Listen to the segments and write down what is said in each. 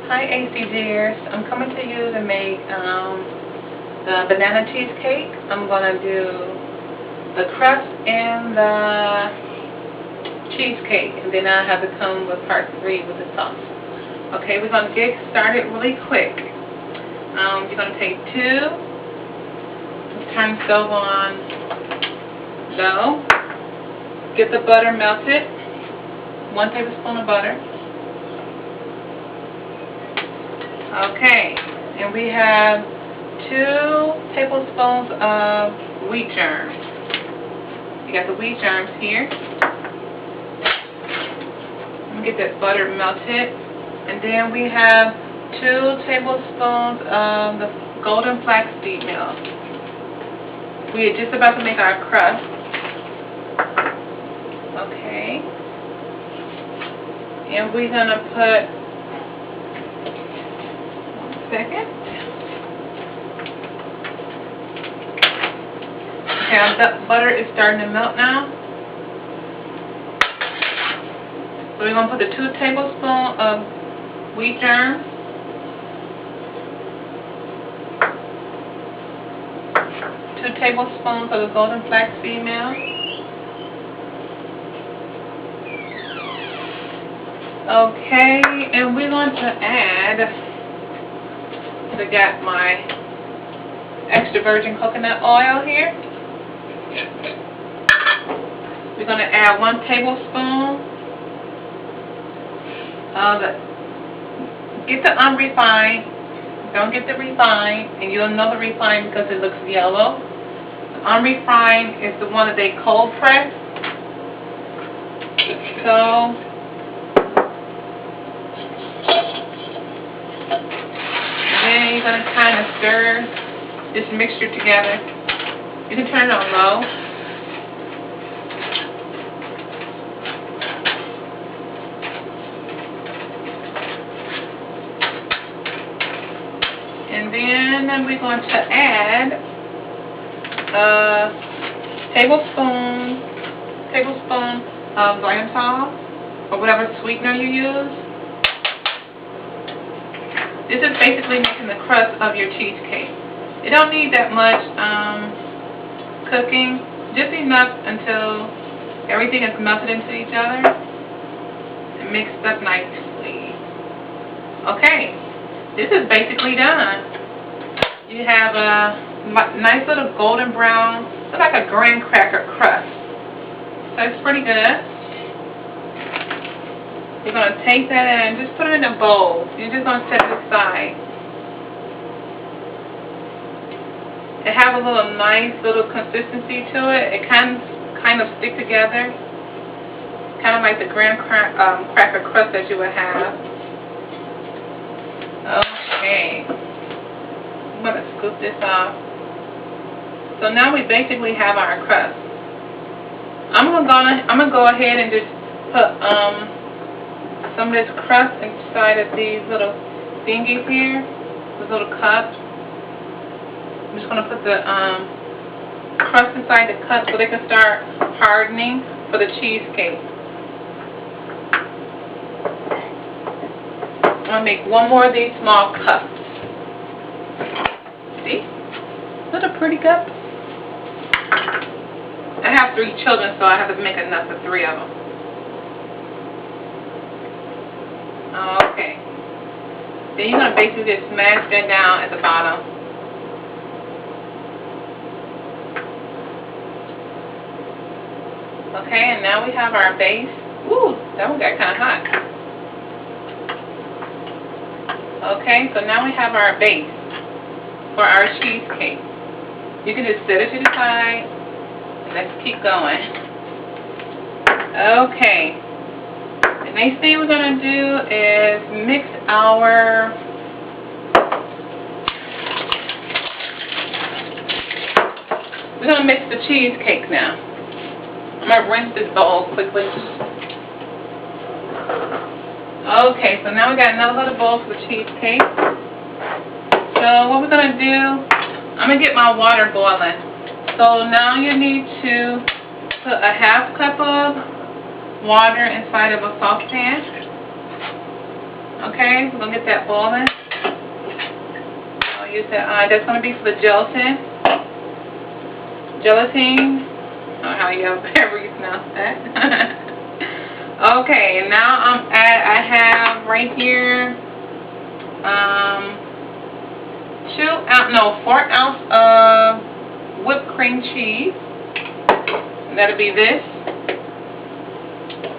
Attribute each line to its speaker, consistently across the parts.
Speaker 1: Hi AC dears, I'm coming to you to make the banana cheesecake. I'm going to do the crust and the cheesecake, and then I have to come with part 3 with the sauce. Okay, we're going to get started really quick. You're going to take 2, turn the stove on low, get the butter melted, 1 tablespoon of butter. Okay, and we have 2 tablespoons of wheat germs. You got the wheat germs here. Let me get that butter melted. And then we have 2 tablespoons of the golden flaxseed meal. We are just about to make our crust. Okay. And we're going to put second. Okay, the butter is starting to melt now. So we're going to put the 2 tablespoons of wheat germs. 2 tablespoons of the golden flaxseed meal. Okay, and we're going to add, I got my extra virgin coconut oil here. We're going to add 1 tablespoon of the, get the unrefined, don't get the refined, and you'll know the refined because it looks yellow. The unrefined is the one that they cold press. So, you're going to kind of stir this mixture together. You can turn it on low. And then we're going to add a tablespoon of xylitol or whatever sweetener you use. This is basically making the crust of your cheesecake. You don't need that much cooking, just enough until everything is melted into each other and mixed up nicely. Okay, this is basically done. You have a nice little golden brown, looks like a graham cracker crust. So it's pretty good. You're going to take that and just put it in a bowl. You're just going to set it aside. It has a little nice little consistency to it. It kind of stick together. Kind of like the graham cracker crust that you would have. Okay. I'm going to scoop this off. So now we basically have our crust. I'm gonna go ahead and just put some of this crust inside of these little thingies here, these little cups. I'm just going to put the crust inside the cup so they can start hardening for the cheesecake. I'm going to make 1 more of these small cups. See? Little pretty cups. I have 3 children, so I have to make enough for 3 of them. Okay. Then you're going to basically just smash that down at the bottom. Okay, and now we have our base. Ooh, that one got kind of hot. Okay, so now we have our base for our cheesecake. You can just set it to the side, and let's keep going. Okay. The next thing we're going to do is mix our we're going to mix the cheesecake now. I'm going to rinse this bowl quickly. Okay, so now we got another little bowl for the cheesecake. So what we're going to do, I'm going to get my water boiling. So now you need to put a half cup of water inside of a saucepan. Okay, we're going to get that boiling. I'll use that. That's going to be for the gelatin. Gelatine. I don't know how you ever pronounce that. Okay, now I have right here 4 ounce of whipped cream cheese. And that'll be this.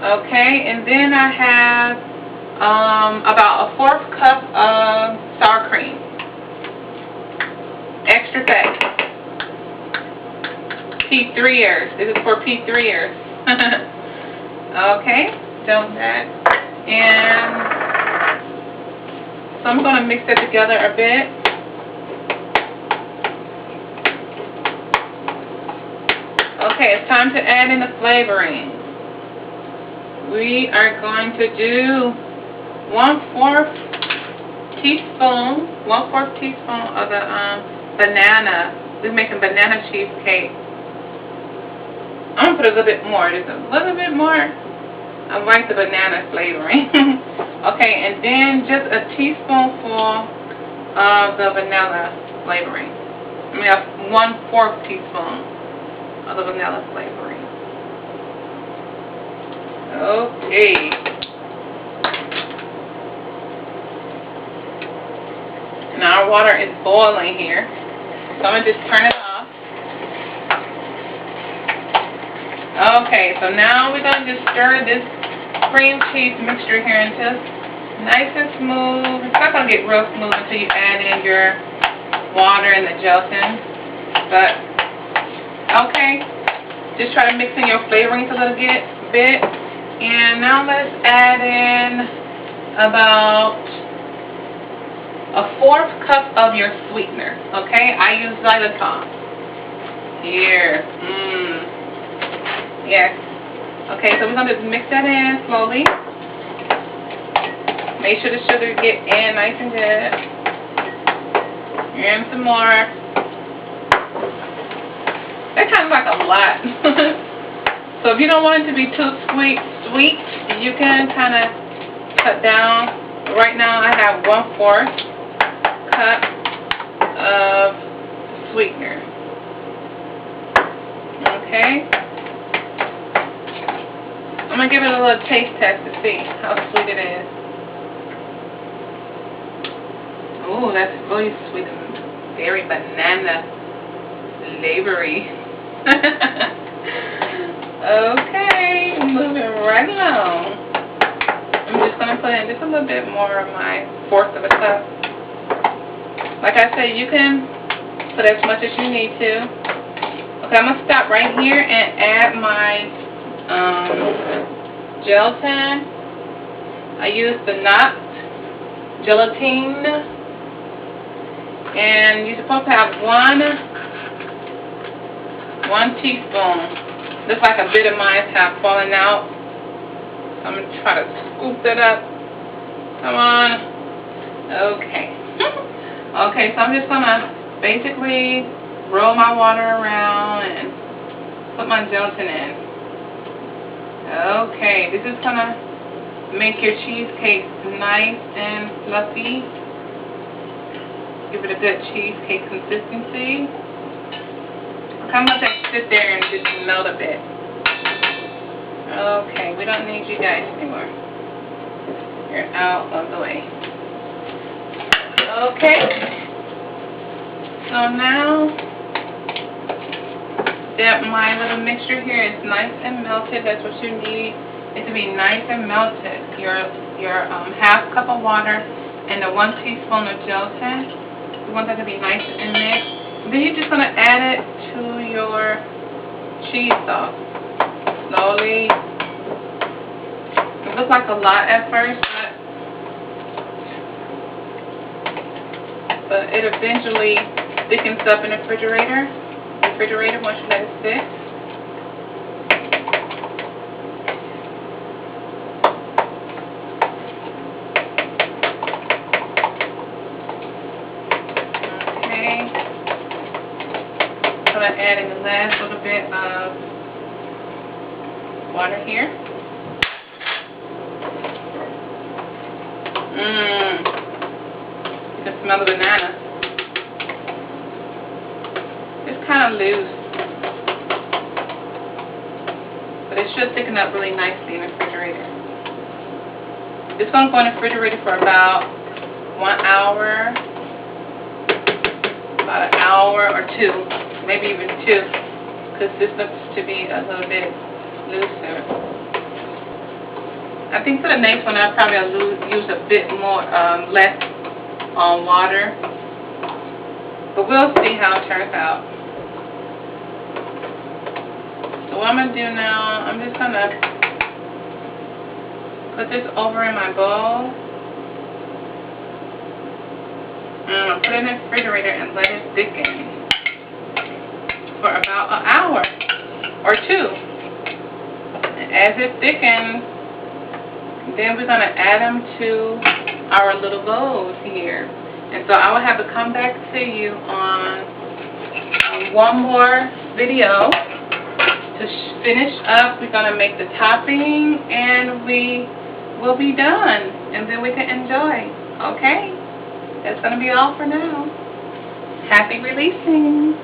Speaker 1: Okay, and then I have about a 1/4 cup of sour cream. Extra fat. P3ers. This is for P3ers. Okay, done that. And so I'm going to mix that together a bit. Okay, it's time to add in the flavoring. We are going to do 1/4 teaspoon of the banana. We're making banana cheesecake. I'm going to put a little bit more, just a little bit more. I like the banana flavoring. Okay, and then just a teaspoonful of the vanilla flavoring. I mean, 1/4 teaspoon of the vanilla flavoring. Okay. And our water is boiling here. So I'm going to just turn it off. Okay, so now we're going to just stir this cream cheese mixture here until it's nice and smooth. It's not going to get real smooth until you add in your water and the gelatin. But, okay, just try to mix in your flavorings a little bit. And now let's add in about a 1/4 cup of your sweetener. Okay, I use xylitol. Here. Yes. Okay, so we're going to mix that in slowly. Make sure the sugar get in nice and good. And some more. That kind of like a lot. So if you don't want it to be too sweet, you can kind of cut down. Right now I have 1/4 cup of sweetener. Okay. I'm going to give it a little taste test to see how sweet it is. Ooh, that's really sweet and very banana flavory. Okay, moving right along. I'm just going to put in just a little bit more of my 1/4 of a cup. Like I said, you can put as much as you need to. Okay, I'm going to stop right here and add my gelatin. I use the nut gelatine, and you're supposed to have one teaspoon. Looks like a bit of mine have fallen out. So I'm going to try to scoop that up. Come on. Okay. Okay, so I'm just going to basically roll my water around and put my gelatin in. Okay, this is going to make your cheesecake nice and fluffy. Give it a good cheesecake consistency. I'm going to sit there and just melt a bit. Okay, we don't need you guys anymore. You're out of the way. Okay. So now that my little mixture here is nice and melted, that's what you need. It to be nice and melted. Your 1/2 cup of water and the 1 teaspoon of gelatin. You want that to be nice and mixed. Then you're just going to add it to your cheese sauce. Slowly. It looks like a lot at first, but it eventually thickens up in the refrigerator once you let it sit. Adding the last little bit of water here. You can smell the banana. It's kind of loose, but it should thicken up really nicely in the refrigerator. It's going to go in the refrigerator for about 1 hour, about an hour or two, maybe even 2, because this looks to be a little bit looser. I think for the next one I'll probably use a bit more, less water, but we'll see how it turns out. So what I'm going to do now, I'm just going to put this over in my bowl. I'm going to put it in the refrigerator and let it thicken for about an hour or 2. And as it thickens, then we're going to add them to our little bowls here. And so I will have to come back to you on one more video to finish up. We're going to make the topping and we will be done. And then we can enjoy. Okay? That's going to be all for now. Happy releasing.